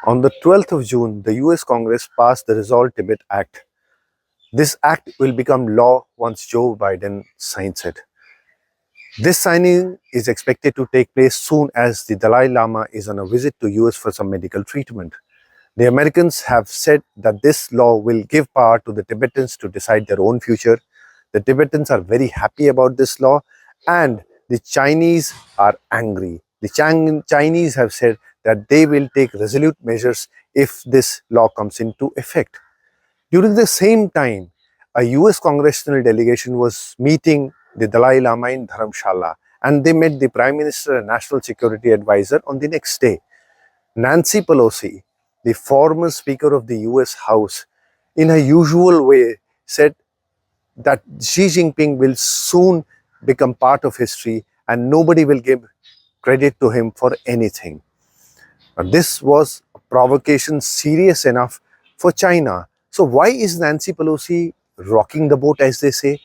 On the 12th of June, the US Congress passed the Resolve Tibet Act. This act will become law once Joe Biden signs it. This signing is expected to take place soon as the Dalai Lama is on a visit to US for some medical treatment. The Americans have said that this law will give power to the Tibetans to decide their own future. The Tibetans are very happy about this law, and the Chinese are angry. The Chinese have said that they will take resolute measures if this law comes into effect. During the same time, a US congressional delegation was meeting the Dalai Lama in Dharamshala, and they met the Prime Minister and National Security Advisor on the next day. Nancy Pelosi, the former Speaker of the US House, in her usual way said that Xi Jinping will soon become part of history and nobody will give credit to him for anything. This was a provocation serious enough for China. So why is Nancy Pelosi rocking the boat, as they say?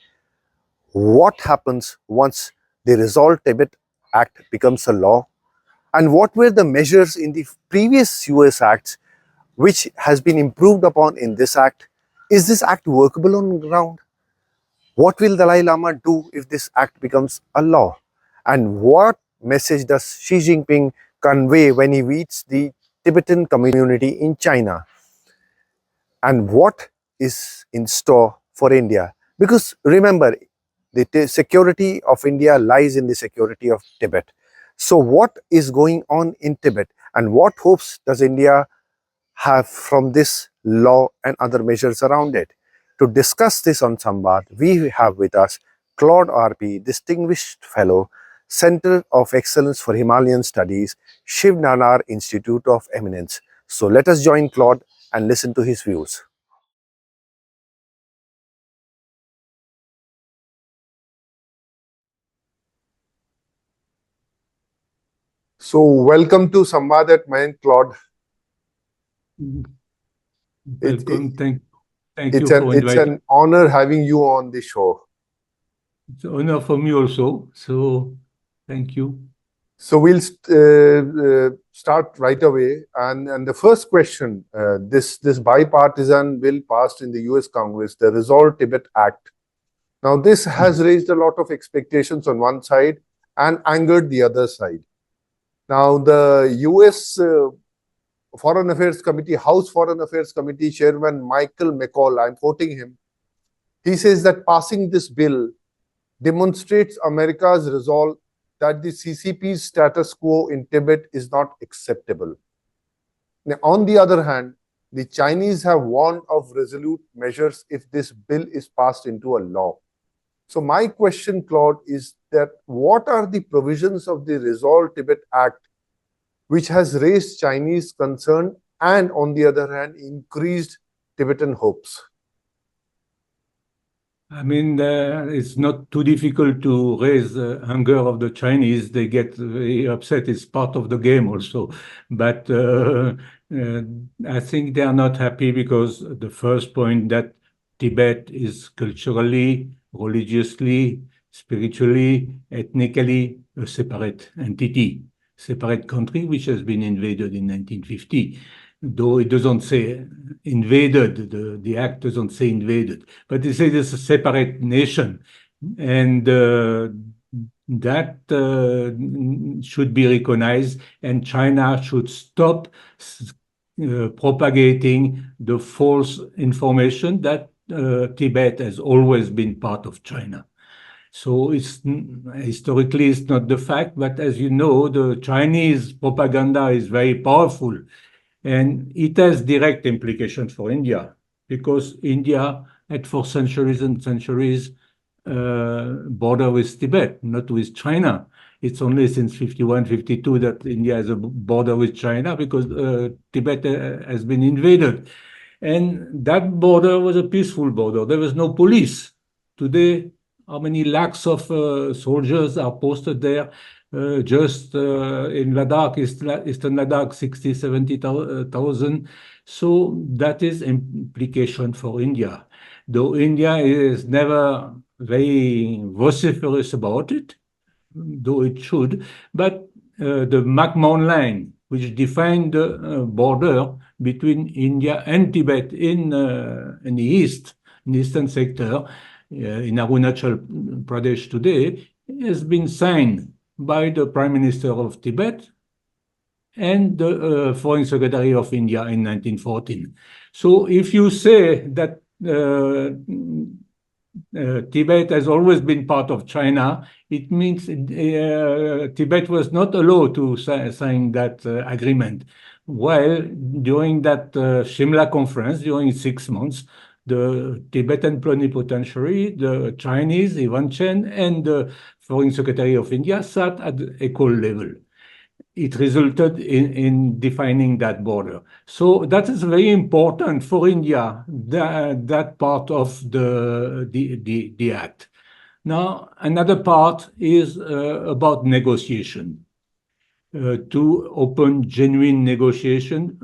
What happens once the Resolve Tibet Act becomes a law? And what were the measures in the previous US acts which has been improved upon in this act? Is this act workable on the ground? What will Dalai Lama do if this act becomes a law? And what message does Xi Jinping convey when he meets the Tibetan community in China? And what is in store for India? Because remember, the security of India lies in the security of Tibet. So what is going on in Tibet, and what hopes does India have from this law and other measures around it? To discuss this on Samvad, we have with us Claude Arpi, Distinguished Fellow, Center of Excellence for Himalayan Studies, Shiv Nadar Institute of Eminence. So let us join Claude and listen to his views. So welcome to Samvad at Mayank, Claude. Welcome. Thank you It's for inviting. an honor having you on the show. It's an honor for me also. So thank you. So we'll start right away. And the first question, this bipartisan bill passed in the US Congress, the Resolve Tibet Act. Now, this has raised a lot of expectations on one side and angered the other side. Now, the US Foreign Affairs Committee, House Foreign Affairs Committee Chairman Michael McCall, I'm quoting him, he says that passing this bill demonstrates America's resolve that the CCP's status quo in Tibet is not acceptable. Now, on the other hand, the Chinese have warned of resolute measures if this bill is passed into a law. So my question, Claude, is that what are the provisions of the Resolve Tibet Act which has raised Chinese concern and, on the other hand, increased Tibetan hopes? I mean, it's not too difficult to raise the anger of the Chinese. They get very upset. It's part of the game also. But I think they are not happy because the first point that Tibet is culturally, religiously, spiritually, ethnically a separate entity, separate country which has been invaded in 1950. Though it doesn't say invaded, the act doesn't say invaded, but it says it's a separate nation, and that should be recognized, and China should stop propagating the false information that Tibet has always been part of China. So historically it's not the fact, but as you know, the Chinese propaganda is very powerful. And it has direct implications for India, because India had for centuries and centuries border with Tibet, not with China. It's only since 51, 52 that India has a border with China, because Tibet has been invaded. And that border was a peaceful border. There was no police. Today, how many lakhs of soldiers are posted there? Just in Ladakh, Eastern Ladakh, 60, 70,000. So that is implication for India. Though India is never very vociferous about it, though it should, but the McMahon line which defined the border between India and Tibet in the east, in the eastern sector, in Arunachal Pradesh today, has been signed by the Prime Minister of Tibet and the Foreign Secretary of India in 1914. So if you say that Tibet has always been part of China, it means Tibet was not allowed to sign that agreement. While during that Shimla conference, during 6 months, the Tibetan plenipotentiary, the Chinese, Ivan Chen, and the Foreign Secretary of India sat at the equal level. It resulted in defining that border. So that is very important for India, that part of the act. Now, another part is about negotiation, to open genuine negotiation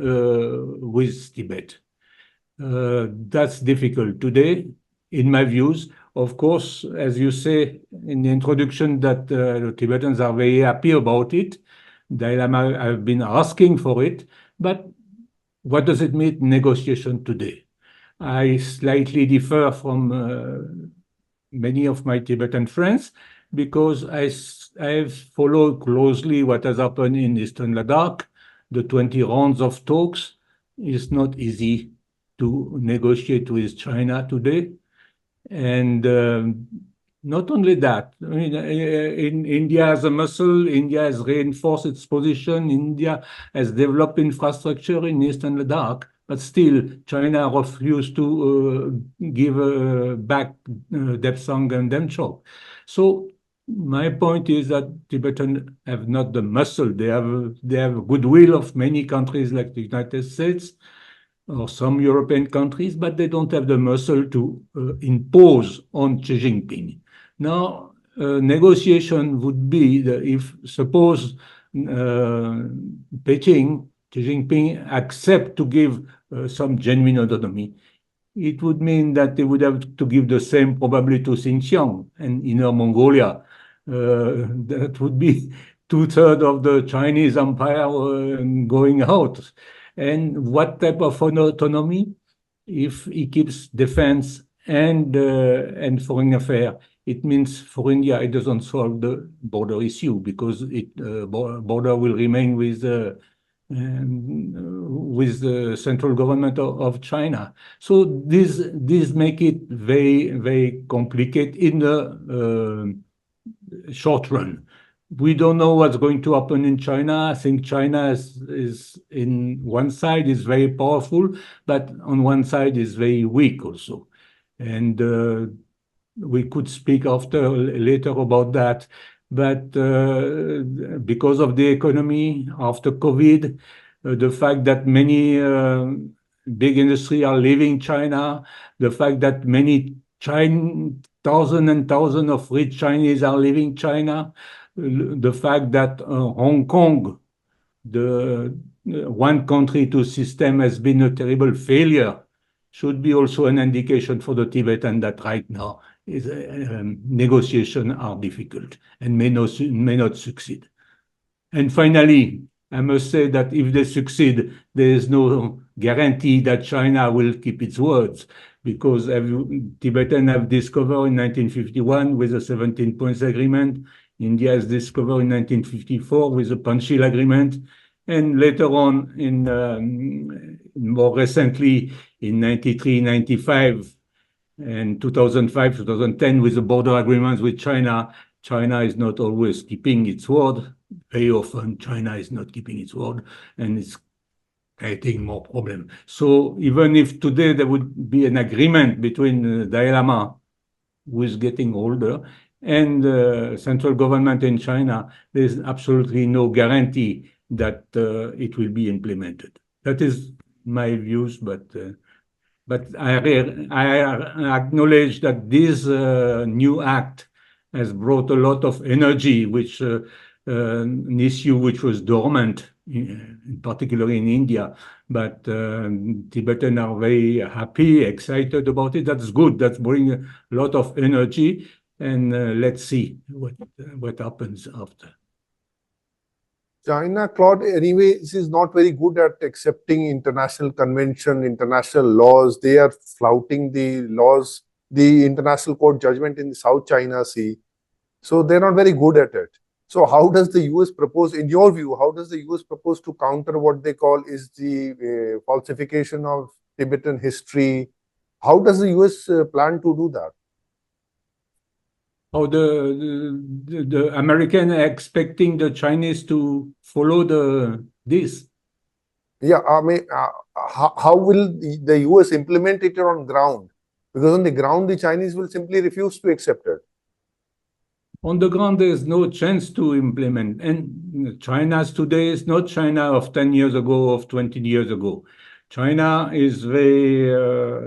with Tibet. That's difficult today, in my views. Of course, as you say in the introduction, that the Tibetans are very happy about it. Dalai Lama have been asking for it, but what does it mean, negotiation today? I slightly differ from many of my Tibetan friends because I've followed closely what has happened in Eastern Ladakh. The 20 rounds of talks is not easy to negotiate with China today. And not only that, I mean, in India has a muscle, India has reinforced its position, India has developed infrastructure in Eastern Ladakh, but still China refused to give back Depsang and Demchok. So my point is that Tibetans have not the muscle. They have goodwill of many countries like the United States or some European countries, but they don't have the muscle to impose on Xi Jinping. Now, negotiation would be if suppose Beijing, Xi Jinping accept to give some genuine autonomy, it would mean that they would have to give the same probably to Xinjiang and Inner Mongolia. That would be 2/3 of the Chinese empire going out. And what type of autonomy? If he keeps defense and foreign affairs, it means for India it doesn't solve the border issue because border will remain with the central government of China. So this make it very, very complicated in the short run. We don't know what's going to happen in China. I think China is in one side is very powerful, but on one side is very weak also. And we could speak later about that. But because of the economy after COVID, the fact that many big industry are leaving China, the fact that many thousands and thousands of rich Chinese are leaving China, the fact that Hong Kong, the one country, two system, has been a terrible failure, should be also an indication for the Tibetan that right now negotiations are difficult and may not succeed. And finally, I must say that if they succeed, there is no guarantee that China will keep its words, because Tibetans have discovered in 1951 with the 17 points agreement, India has discovered in 1954 with the Panchil agreement, and later on, more recently, in 93, 95, and 2005, 2010, with the border agreements with China. China is not always keeping its word. Very often, China is not keeping its word, and it's creating more problems. So even if today there would be an agreement between Dalai Lama, who is getting older, and the central government in China, there's absolutely no guarantee that it will be implemented. That is my views, but I acknowledge that this new act has brought a lot of energy, which an issue which was dormant, particularly in India. But Tibetans are very happy, excited about it. That's good. That's bringing a lot of energy. And let's see what happens after. China, Claude, anyway, is not very good at accepting international convention, international laws. They are flouting the laws, the international court judgment in the South China Sea. So they're not very good at it. So how does the US propose, in your view, how does the US propose to counter what they call is the falsification of Tibetan history? How does the US plan to do that? How the American are expecting the Chinese to follow this? Yeah, I mean, how will the US implement it on ground? Because on the ground, the Chinese will simply refuse to accept it. On the ground, there's no chance to implement. And China's today is not China of 10 years ago, of 20 years ago. China is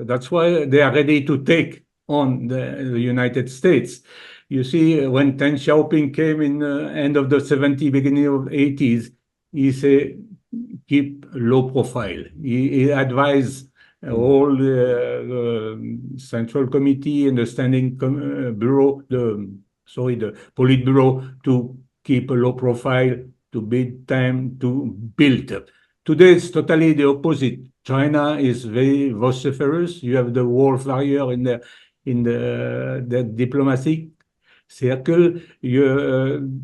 that's why they are ready to take on the United States. You see, when Deng Xiaoping came in the end of the 70s, beginning of 80s, he said, keep low profile. He advised all the Central Committee and the Standing Bureau, the Politburo, to keep a low profile, to build time, to build up. Today it's totally the opposite. China is very vociferous. You have the war warrior in the diplomacy circle.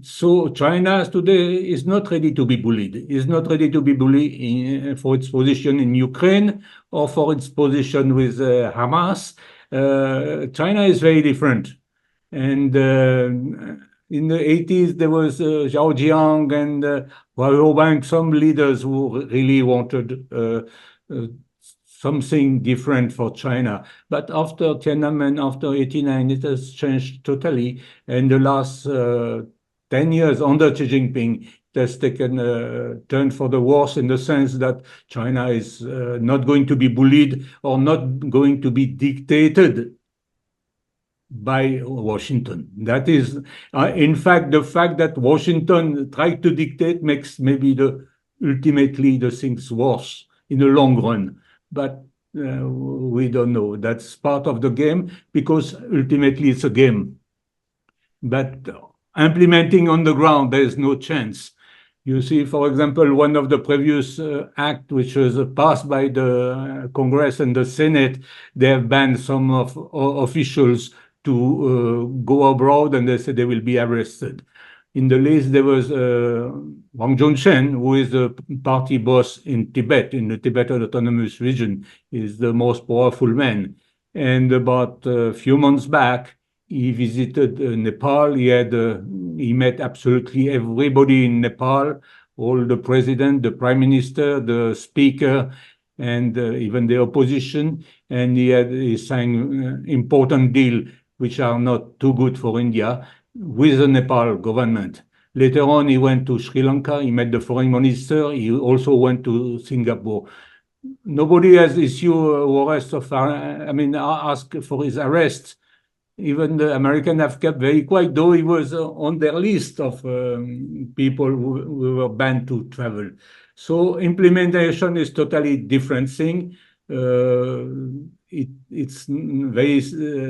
So China today is not ready to be bullied. Is not ready to be bullied for its position in Ukraine or for its position with Hamas. China is very different. And in the 80s, there was Zhao Jiang and Wang, some leaders who really wanted uh, something different for China. But after Tiananmen, after 89, it has changed totally. And the last 10 years under Xi Jinping, it has taken a turn for the worse in the sense that China is not going to be bullied or not going to be dictated by Washington. That is, in fact, the fact that Washington tried to dictate makes maybe ultimately the things worse in the long run. But we don't know. That's part of the game because ultimately it's a game. But implementing on the ground, there is no chance. You see, for example, one of the previous act which was passed by the Congress and the Senate, they have banned some of officials to go abroad, and they said they will be arrested. In the list, there was Wang Zhongshen, who is the party boss in Tibet, in the Tibetan Autonomous Region, is the most powerful man. And about a few months back, he visited Nepal. He met absolutely everybody in Nepal, all the president, the prime minister, the speaker, and even the opposition. And he signed important deal which are not too good for India with the Nepal government. Later on, he went to Sri Lanka. He met the foreign minister. He also went to Singapore. Nobody has issued arrest of, asked for his arrest. Even the Americans have kept very quiet, though he was on their list of people who were banned to travel. So implementation is totally different thing. It's very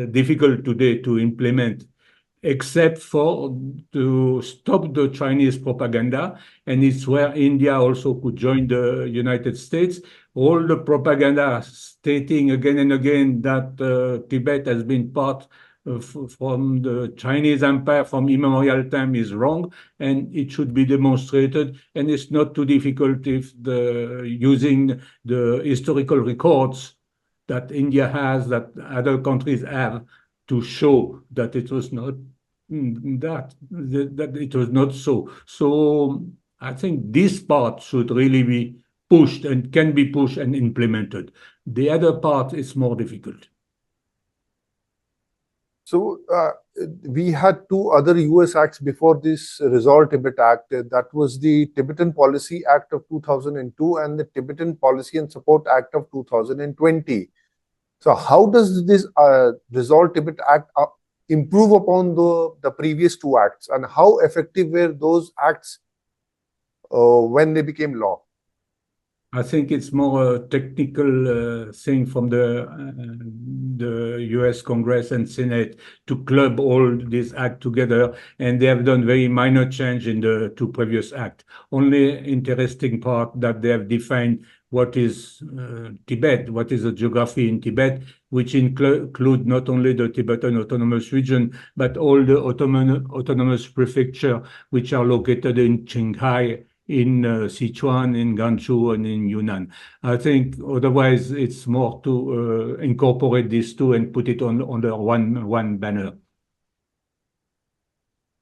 difficult today to implement, except for to stop the Chinese propaganda. And it's where India also could join the United States. All the propaganda stating again and again that Tibet has been part from the Chinese Empire from immemorial time is wrong, and it should be demonstrated. And it's not too difficult if using the historical records that India has, that other countries have, to show that it was not that it was not so. So I think this part should really be pushed and can be pushed and implemented. The other part is more difficult. So we had two other US acts before this Resolve Tibet Act. That was the Tibetan Policy Act of 2002 and the Tibetan Policy and Support Act of 2020. So how does this Resolve Tibet Act improve upon the previous two acts, and how effective were those acts when they became law? I think it's more a technical thing from the U.S. Congress and Senate to club all these acts together, and they have done very minor change in the two previous acts. Only interesting part that they have defined what is Tibet, what is the geography in Tibet, which include not only the Tibetan Autonomous Region, but all the autonomous prefecture which are located in Qinghai, in Sichuan, in Gansu, and in Yunnan. I think otherwise it's more to incorporate these two and put it on under one banner.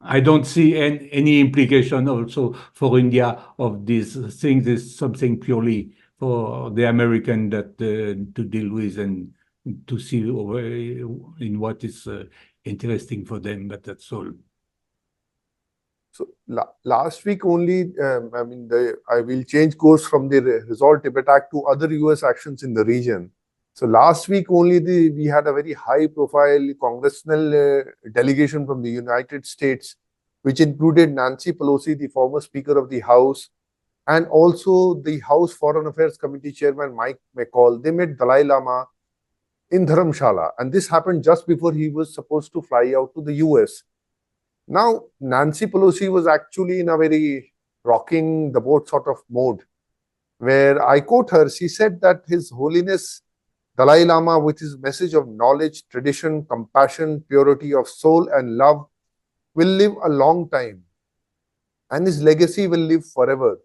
I don't see any implication also for India of these things. Is something purely for the American that to deal with and to see in what is interesting for them. But that's all. So last week only, I mean, I will change course from the Resolve Tibet Act to other US actions in the region. So last week only, we had a very high-profile congressional delegation from the United States, which included Nancy Pelosi, the former Speaker of the House, and also the House Foreign Affairs Committee Chairman Mike McCall. They met Dalai Lama in Dharamshala, and this happened just before he was supposed to fly out to the US. Now, Nancy Pelosi was actually in a very rocking the boat sort of mode, where I quote her, she said that His Holiness Dalai Lama, with his message of knowledge, tradition, compassion, purity of soul, and love, will live a long time, and his legacy will live forever.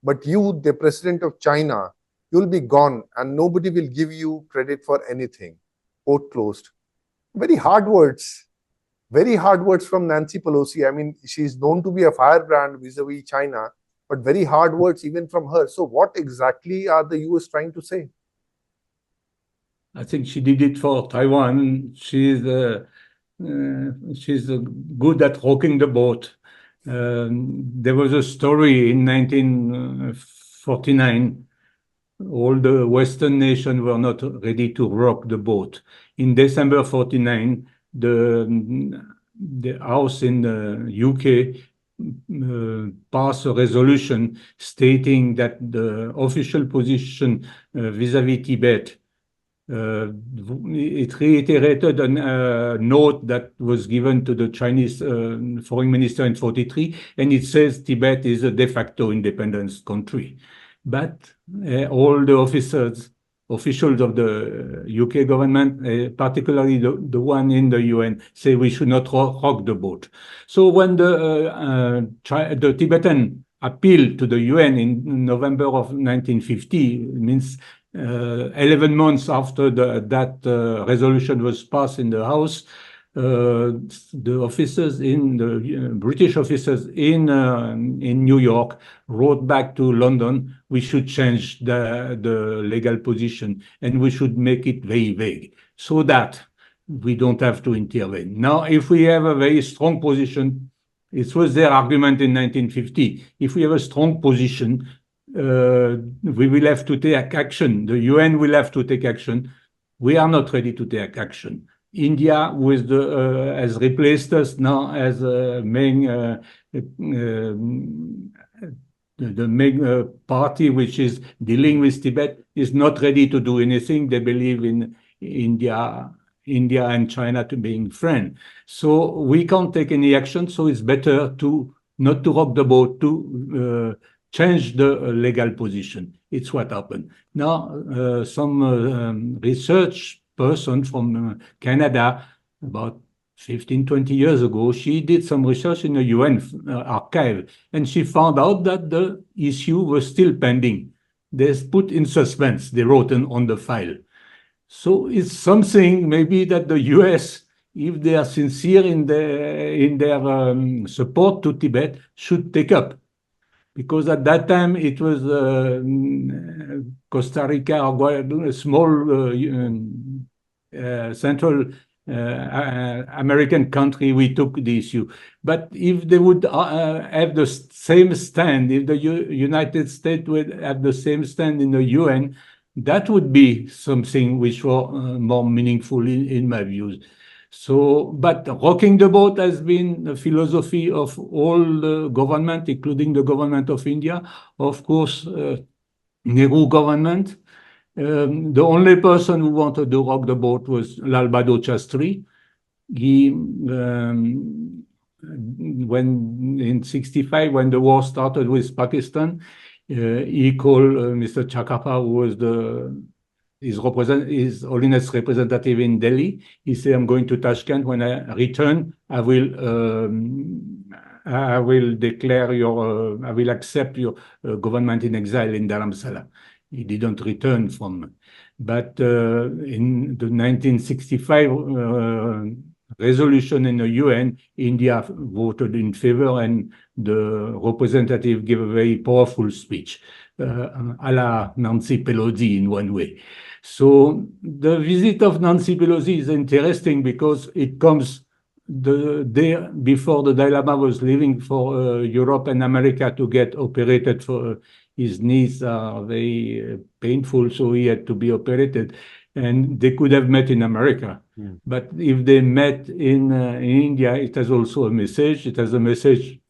But you, the President of China, you'll be gone, and nobody will give you credit for anything. Quote closed. Very hard words. Very hard words from Nancy Pelosi. I mean, she's known to be a firebrand vis-a-vis China, but very hard words even from her. So what exactly are the US trying to say? I think she did it for Taiwan. She's good at rocking the boat. There was a story in 1949. All the Western nations were not ready to rock the boat. In December 49, the House in the UK passed a resolution stating that the official position vis-à-vis Tibet, it reiterated a note that was given to the Chinese foreign minister in 43, and it says Tibet is a de facto independent country. But all the officials of the UK government, particularly the one in the UN, say we should not rock the boat. So when the Tibetan appealed to the UN in November of 1950, it means 11 months after that resolution was passed in the House, the officers in the British officers in New York wrote back to London, we should change the legal position and we should make it very vague so that we don't have to intervene. Now, if we have a very strong position, it was their argument in 1950. If we have a strong position, we will have to take action. The UN will have to take action. We are not ready to take action. India has replaced us now as the main party which is dealing with Tibet is not ready to do anything. They believe in India and China to being friends. So we can't take any action. So it's better to not to rock the boat, to change the legal position. It's what happened. Now, some research person from Canada, about 15, 20 years ago, she did some research in the UN archive, and she found out that the issue was still pending. They put in suspense, they wrote on the file. So it's something maybe that the US, if they are sincere in their support to Tibet, should take up. Because at that time it was Costa Rica, a small Central American country, we took the issue. But if they would have the same stand, if the United States would have the same stand in the UN, that would be something which were more meaningful in my views. So, but rocking the boat has been the philosophy of all the government, including the government of India. Of course, Nehru government. The only person who wanted to rock the boat was Lal Bahadur Shastri. He, when in '65, when the war started with Pakistan, he called Mr. Chakapa, who was his Holiness representative in Delhi. He said, "I'm going to Tashkent. When I return, I will declare I will accept your government in exile in Dharamsala." He didn't return from, but in the 1965 resolution in the UN, India voted in favor, and the representative gave a very powerful speech, a la Nancy Pelosi in one way. So the visit of Nancy Pelosi is interesting because it comes the day before the Dalai Lama was leaving for Europe and America to get operated for his knees are very painful, so he had to be operated. And they could have met in America. But if they met in India, it has also a message. It has a message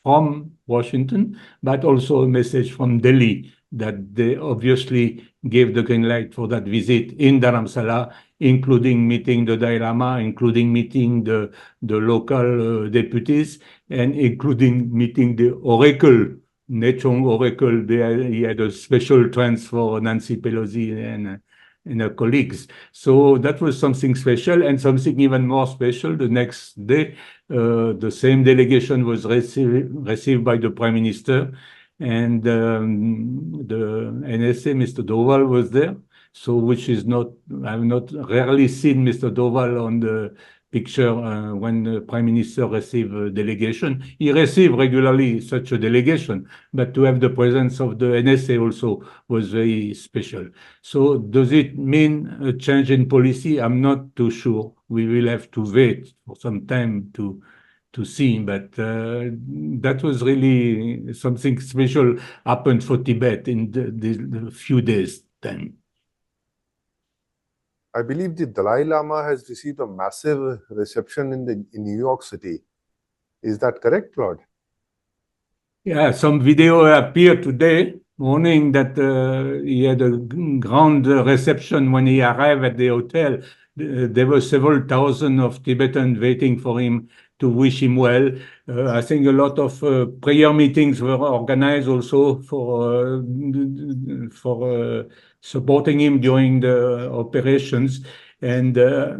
from Washington, but also a message from Delhi that they obviously gave the green light for that visit in Dharamsala, including meeting the Dalai Lama, including meeting the local deputies, and including meeting the oracle, Nechong oracle. He had a special trance for Nancy Pelosi and her colleagues. So that was something special, and something even more special. The next day, the same delegation was received by the Prime Minister, and the NSA, Mr. Doval, was there. So, which is not, I've not rarely seen Mr. Doval on the picture when the Prime Minister received a delegation. He received regularly such a delegation, but to have the presence of the NSA also was very special. So does it mean a change in policy? I'm not too sure. We will have to wait for some time to see, but that was really something special happened for Tibet in the few days time. I believe the Dalai Lama has received a massive reception in New York City. Is that correct, Claude? Yeah, some video appeared today morning that he had a grand reception when he arrived at the hotel. There were several thousand of Tibetans waiting for him to wish him well. I think a lot of prayer meetings were organized also for supporting him during the operations. And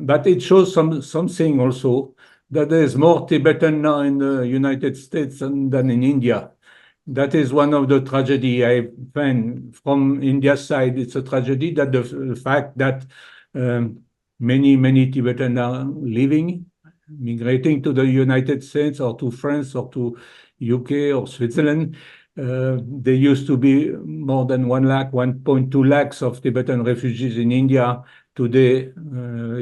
but it shows something also that there's more Tibetan now in the United States than in India. That is one of the tragedy I find from India's side. It's a tragedy that the fact that many Tibetans are leaving, migrating to the United States or to France or to UK or Switzerland. There used to be more than 1 lakh, 1.2 lakhs of Tibetan refugees in India. Today,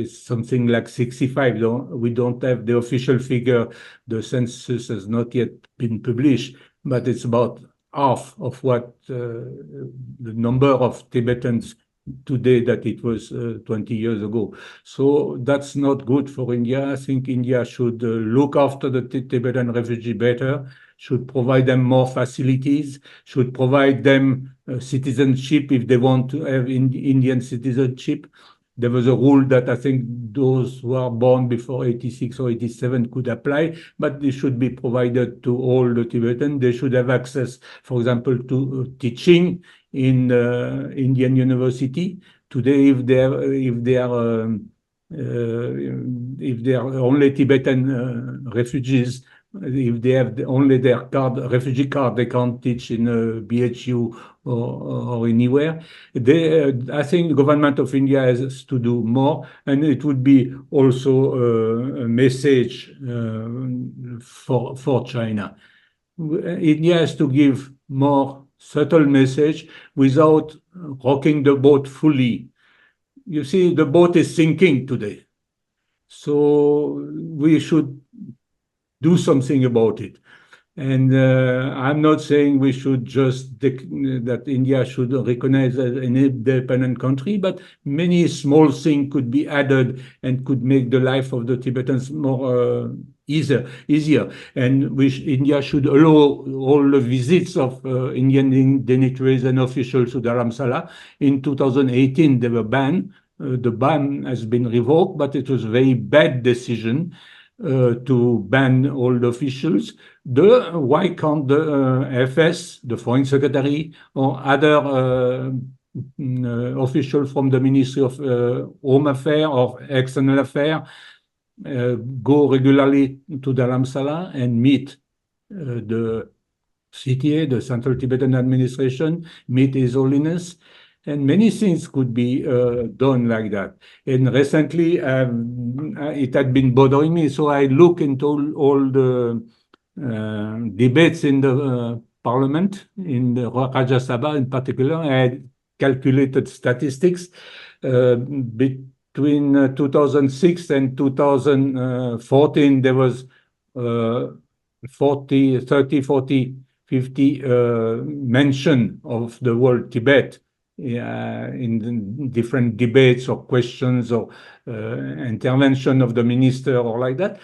it's something like 65. We don't have the official figure. The census has not yet been published, but it's about half of what the number of Tibetans today that it was 20 years ago. So that's not good for India. I think India should look after the Tibetan refugee better, should provide them more facilities, should provide them citizenship if they want to have Indian citizenship. There was a rule that I think those who are born before 86 or 87 could apply, but they should be provided to all the Tibetans. They should have access, for example, to teaching in Indian university. Today, if they are only Tibetan refugees, if they have only their refugee card, they can't teach in a BHU or anywhere. I think the government of India has to do more, and it would be also a message for China. India has to give more subtle message without rocking the boat fully. You see, the boat is sinking today. So we should do something about it. And I'm not saying we should just that India should recognize as an independent country, but many small things could be added and could make the life of the Tibetans more easier. And India should allow all the visits of Indian dignitaries and officials to Dharamsala. In 2018, they were banned. The ban has been revoked, but it was a very bad decision to ban all the officials. Why can't the FS, the Foreign Secretary, or other official from the Ministry of Home Affairs or External Affairs go regularly to Dharamsala and meet the CTA, the Central Tibetan Administration, meet His Holiness, and many things could be done like that. And recently, it had been bothering me, so I look into all the debates in the parliament, in the Rajya Sabha in particular. I had calculated statistics between 2006 and 2014, there was 40, 30, 40, 50 mention of the word Tibet in different debates or questions or intervention of the minister or like that.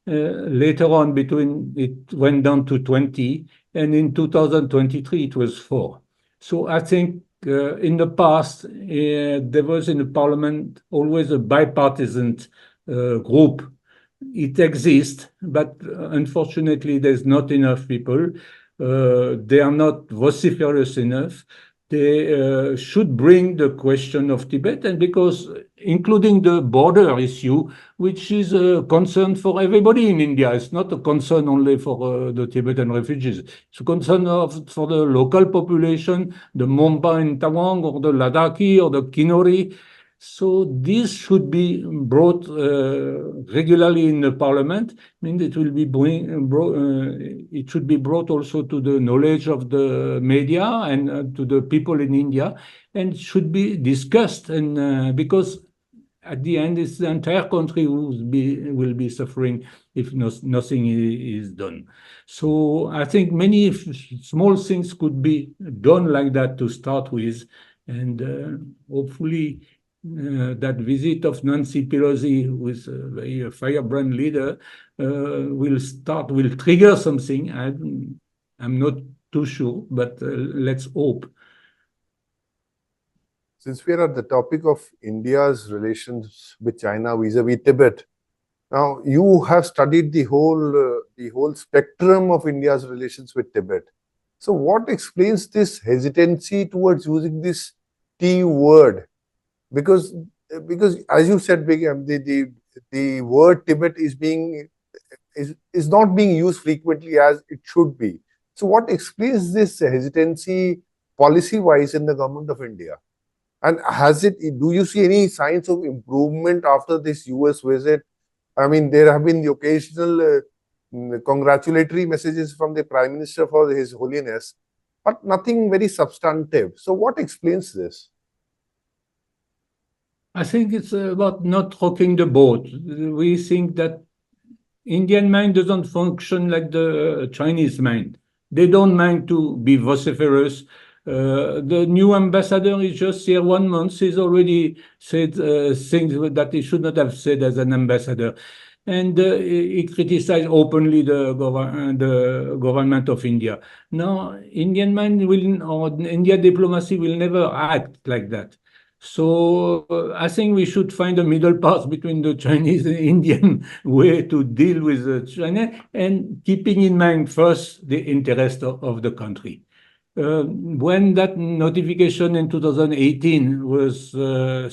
Later on, it went down to 20, and in 2023 it was 4. So I think in the past there was in the parliament always a bipartisan group. It exists, but unfortunately there's not enough people. They are not vociferous enough. They should bring the question of Tibet, and because including the border issue, which is a concern for everybody in India. It's not a concern only for the Tibetan refugees. It's a concern for the local population, the Monpa in Tawang, or the Ladakhi, or the Kinori. So this should be brought regularly in the parliament. I mean, it will be it should be brought also to the knowledge of the media and to the people in India, and should be discussed. And because at the end, it's the entire country who will be suffering if nothing is done. So I think many small things could be done like that to start with, and hopefully that visit of Nancy Pelosi, who is a very firebrand leader, will trigger something. I'm not too sure, but let's hope. Since we are at the topic of India's relations with China vis-a-vis Tibet, now you have studied the whole spectrum of India's relations with Tibet. So what explains this hesitancy towards using this T word? Because as you said, the word Tibet is not being used frequently as it should be. So what explains this hesitancy policy-wise in the government of India? And do you see any signs of improvement after this US visit? I mean, there have been the occasional congratulatory messages from the Prime Minister for His Holiness, but nothing very substantive. So what explains this? I think it's about not rocking the boat. We think that Indian mind doesn't function like the Chinese mind. They don't mind to be vociferous. The new ambassador is just here 1 month. He's already said things that he should not have said as an ambassador. And he criticized openly the government of India. Now, Indian mind or India diplomacy will never act like that. So I think we should find a middle path between the Chinese and Indian way to deal with China, and keeping in mind first the interest of the country. When that notification in 2018 was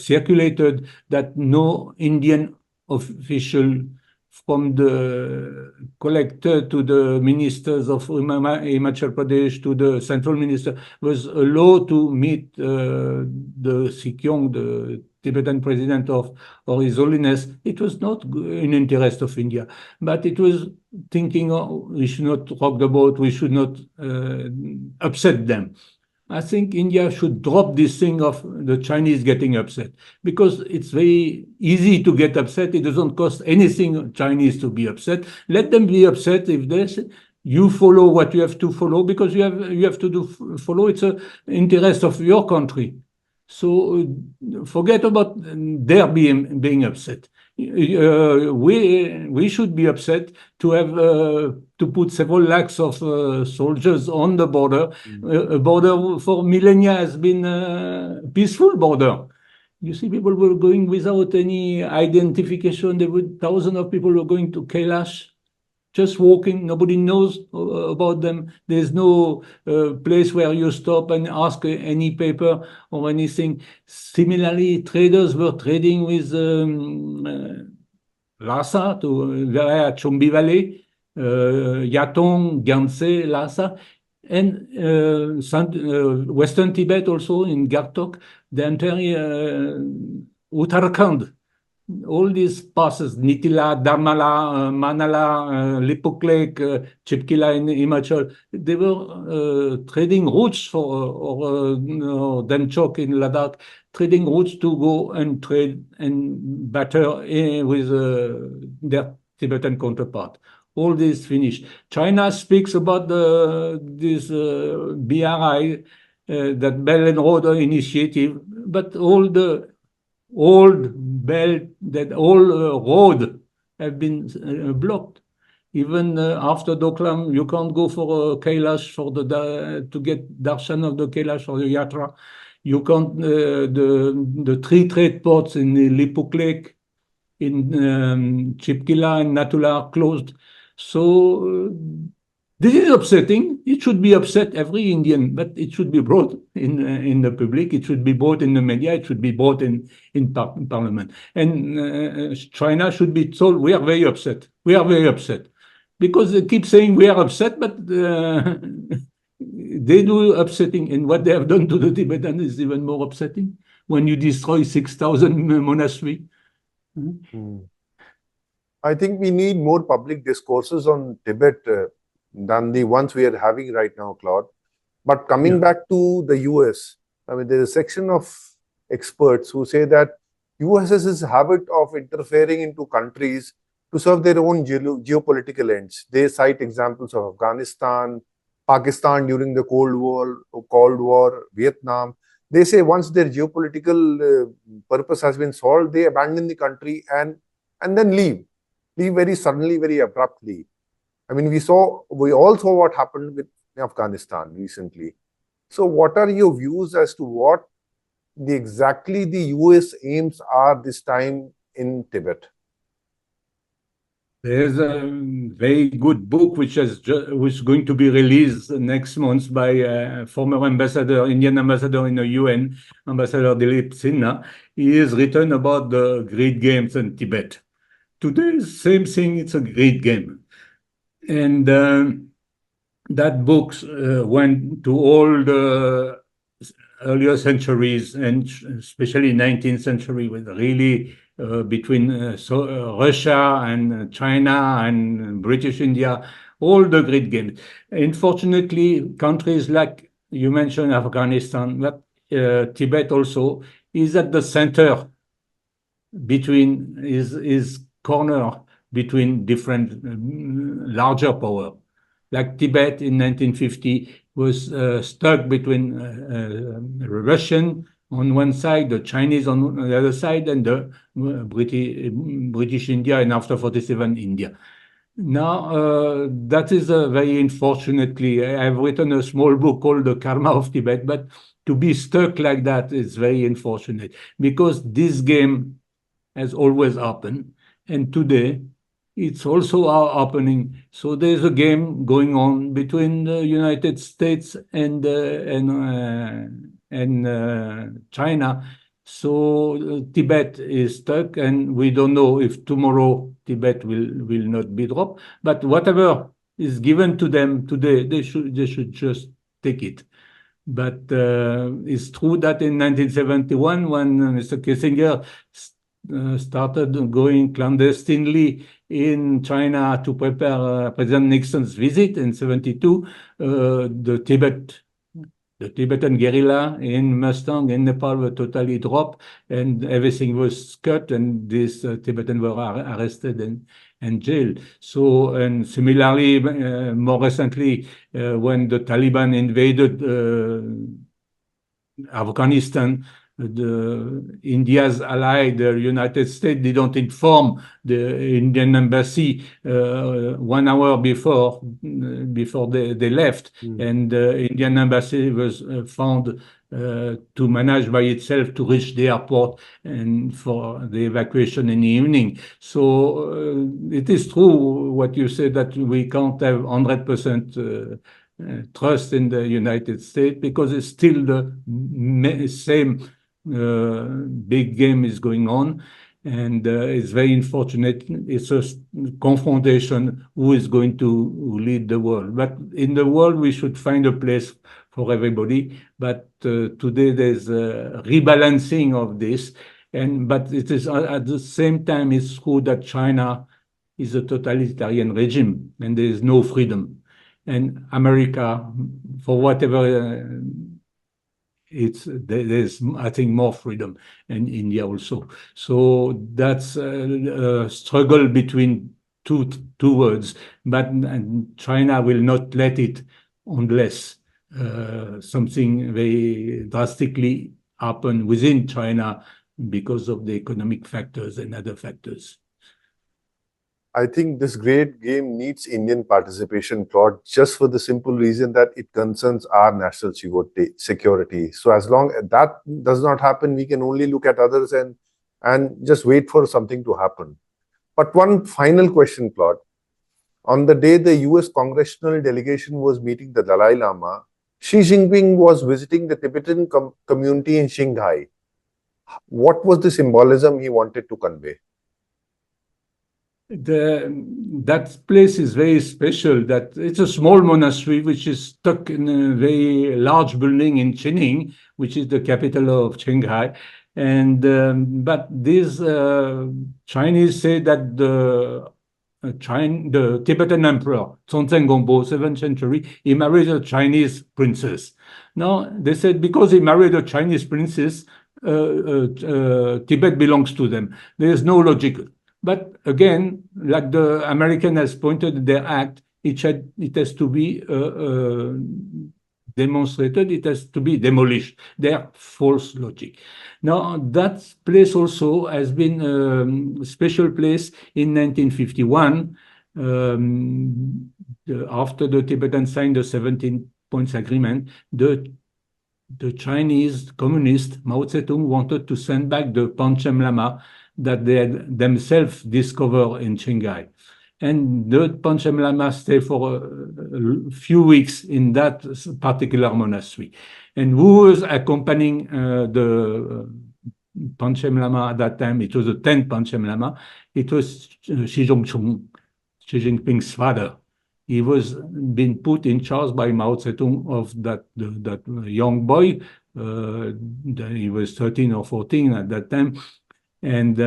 circulated that no Indian official from the collector to the ministers of Himachal Pradesh to the central minister was allowed to meet the Sikyong, the Tibetan president or His Holiness. It was not in interest of India, but it was thinking, oh, we should not rock the boat, we should not upset them. I think India should drop this thing of the Chinese getting upset, because it's very easy to get upset. It doesn't cost anything Chinese to be upset. Let them be upset if they say, you follow what you have to follow, because you have to follow. It's an interest of your country. So forget about their being upset. We should be upset to have to put several lakhs of soldiers on the border. A border for millennia has been a peaceful border. You see, people were going without any identification. There were thousands of people who were going to Kailash, just walking. Nobody knows about them. There's no place where you stop and ask any paper or anything. Similarly, traders were trading with Lhasa to via Chumbi Valley, Yatong, Gyantse, Lhasa, and Western Tibet also in Gartok, the entire Uttarakhand. All these passes, Nitila, Dharmala, Manala, Lipuk Chipkila in Himachal, they were trading routes for, or Demchok in Ladakh, trading routes to go and trade and batter with their Tibetan counterpart. All this finished. China speaks about this BRI, that Belt and Road Initiative, but all the old belt, that old road have been blocked. Even after Doklam, you can't go for Kailash for to get darshan of the Kailash or the Yatra. You can't, the three trade ports in Lipuk Lake, in Chipkila and Natula are closed. So this is upsetting. It should be upset every Indian, but it should be brought in the public. It should be brought in the media. It should be brought in parliament. And China should be told, we are very upset. We are very upset. Because they keep saying we are upset, but they do upsetting. And what they have done to the Tibetan is even more upsetting. When you destroy 6,000 monasteries. I think we need more public discourses on Tibet than the ones we are having right now, Claude. But coming back to the US, I mean, there is a section of experts who say that US's habit of interfering into countries to serve their own geopolitical ends. They cite examples of Afghanistan, Pakistan during the Cold War, Vietnam. They say once their geopolitical purpose has been solved, they abandon the country and then leave very suddenly, very abruptly. I mean, we all saw what happened with Afghanistan recently. So what are your views as to what exactly the US aims are this time in Tibet? There's a very good book which is going to be released next month by former Indian ambassador in the UN, Ambassador Dilip Sinha. He has written about the great games in Tibet. Today, same thing, it's a great game. And that book went to all the earlier centuries, and especially 19th century, with really between Russia and China and British India, all the great games. Unfortunately, countries like you mentioned Afghanistan, but Tibet also is at the center between is corner between different larger power. Like Tibet in 1950 was stuck between Russian on one side, the Chinese on the other side, and the British India, and after 47 India. Now, that is very unfortunately, I've written a small book called The Karma of Tibet, but to be stuck like that is very unfortunate, because this game has always happened, and today it's also happening. So there's a game going on between the United States and China. So Tibet is stuck, and we don't know if tomorrow Tibet will not be dropped. But whatever is given to them today, they should just take it. But it's true that in 1971, when Mr. Kissinger started going clandestinely in China to prepare President Nixon's visit in 72, the Tibetan guerrilla in Mustang in Nepal were totally dropped, and everything was cut, and these Tibetans were arrested and jailed. So, and similarly, more recently, when the Taliban invaded Afghanistan, India's ally, the United States, didn't inform the Indian embassy 1 hour before they left, and the Indian embassy was found to manage by itself to reach the airport and for the evacuation in the evening. So it is true what you said, that we can't have 100% trust in the United States, because it's still the same big game is going on. And it's very unfortunate. It's a confrontation who is going to lead the world. But in the world, we should find a place for everybody. But today, there's a rebalancing of this. But it is at the same time, it's true that China is a totalitarian regime and there is no freedom. And America, for whatever there's, I think, more freedom, and India also. So that's a struggle between two words, but China will not let it unless something very drastically happen within China because of the economic factors and other factors. I think this great game needs Indian participation, Claude, just for the simple reason that it concerns our national security. So as long as that does not happen, we can only look at others and just wait for something to happen. But one final question, Claude. On the day the US congressional delegation was meeting the Dalai Lama, Xi Jinping was visiting the Tibetan community in Qinghai. What was the symbolism he wanted to convey? That place is very special. That it's a small monastery which is stuck in a very large building in Qining, which is the capital of Qinghai. And but these Chinese say that the Tibetan emperor Tsontsen Gongpo, 7th century, he married a Chinese princess. Now they said because he married a Chinese princess, Tibet belongs to them. There is no logic. But again, like the American has pointed in their act, it has to be demonstrated, it has to be demolished. Their false logic. Now, that place also has been a special place in 1951, after the Tibetans signed the 17 Points Agreement. The Chinese communist Mao Zedong wanted to send back the Panchen Lama that they had themselves discovered in Qinghai. And the Panchen Lama stayed for a few weeks in that particular monastery. And who was accompanying the Panchen Lama at that time? It was the 10th Panchen Lama. It was Xi Jinping's father. He was being put in charge by Mao Zedong of that young boy. He was 13 or 14 at that time. And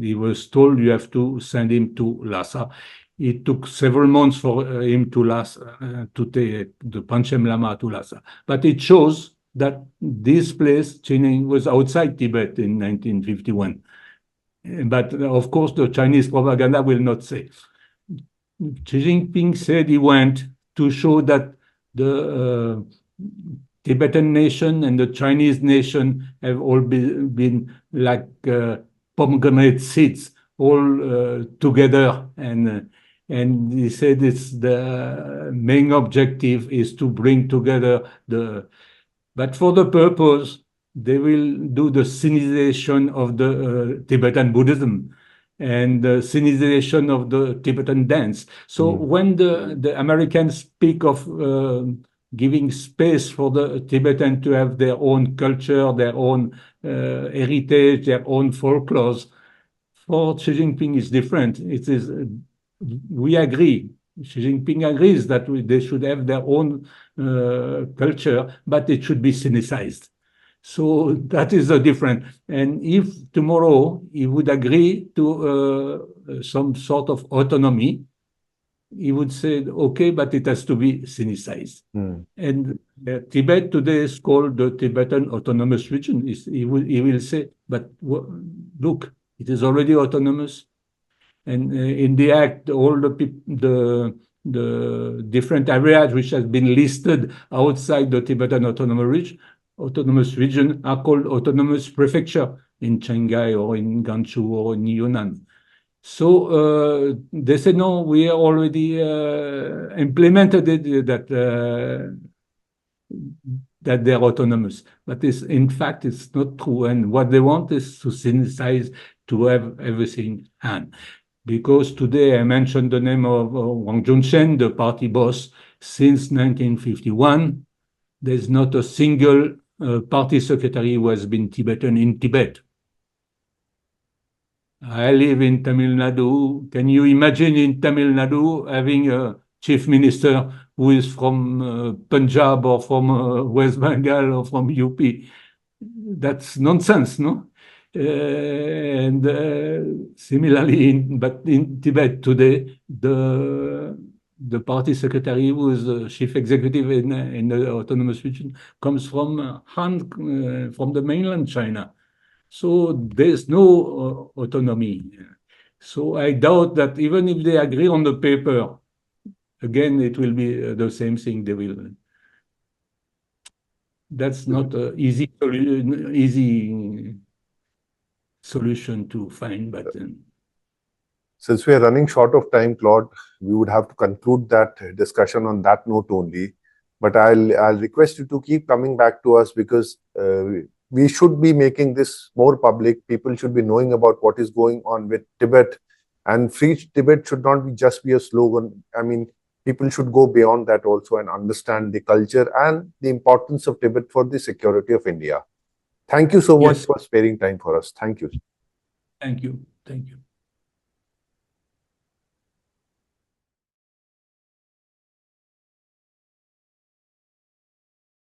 he was told, you have to send him to Lhasa. It took several months for him to take the Panchen Lama to Lhasa. But it shows that this place, Qining, was outside Tibet in 1951. But of course, the Chinese propaganda will not say. Xi Jinping said he went to show that the Tibetan nation and the Chinese nation have all been like pomegranate seeds, all together. And he said it's the main objective is to bring together but for the purpose, they will do the Sinicization of the Tibetan Buddhism and the Sinicization of the Tibetan dance. So when the Americans speak of giving space for the Tibetan to have their own culture, their own heritage, their own folklores, for Xi Jinping is different. It is, we agree. Xi Jinping agrees that they should have their own culture, but it should be Sinicized. So that is the difference. And if tomorrow he would agree to some sort of autonomy, he would say, okay, but it has to be Sinicized. And Tibet today is called the Tibetan Autonomous Region. He will say, but look, it is already autonomous. And in the act, all the different areas which have been listed outside the Tibetan Autonomous Region autonomous region are called autonomous prefecture in Qinghai or in Gansu or in Yunnan. So they said, no, we already implemented it, that they're autonomous. But in fact, it's not true. And what they want is to synthesize, to have everything hand. Because today I mentioned the name of Wang Junchen, the party boss, since 1951. There's not a single party secretary who has been Tibetan in Tibet. I live in Tamil Nadu. Can you imagine in Tamil Nadu having a chief minister who is from Punjab or from West Bengal or from UP? That's nonsense, no? And similarly, but in Tibet today, the party secretary, who is the chief executive in the autonomous region, comes from Han, from the mainland China. So there's no autonomy. So I doubt that even if they agree on the paper, again, it will be the same thing. They will. That's not an easy solution to find, but Since we are running short of time, Claude, we would have to conclude that discussion on that note only. But I'll request you to keep coming back to us, because we should be making this more public. People should be knowing about what is going on with Tibet, and free Tibet should not be just be a slogan. I mean, people should go beyond that also and understand the culture and the importance of Tibet for the security of India. Thank you so much yes, for sparing time for us. Thank you. thank you. Thank you.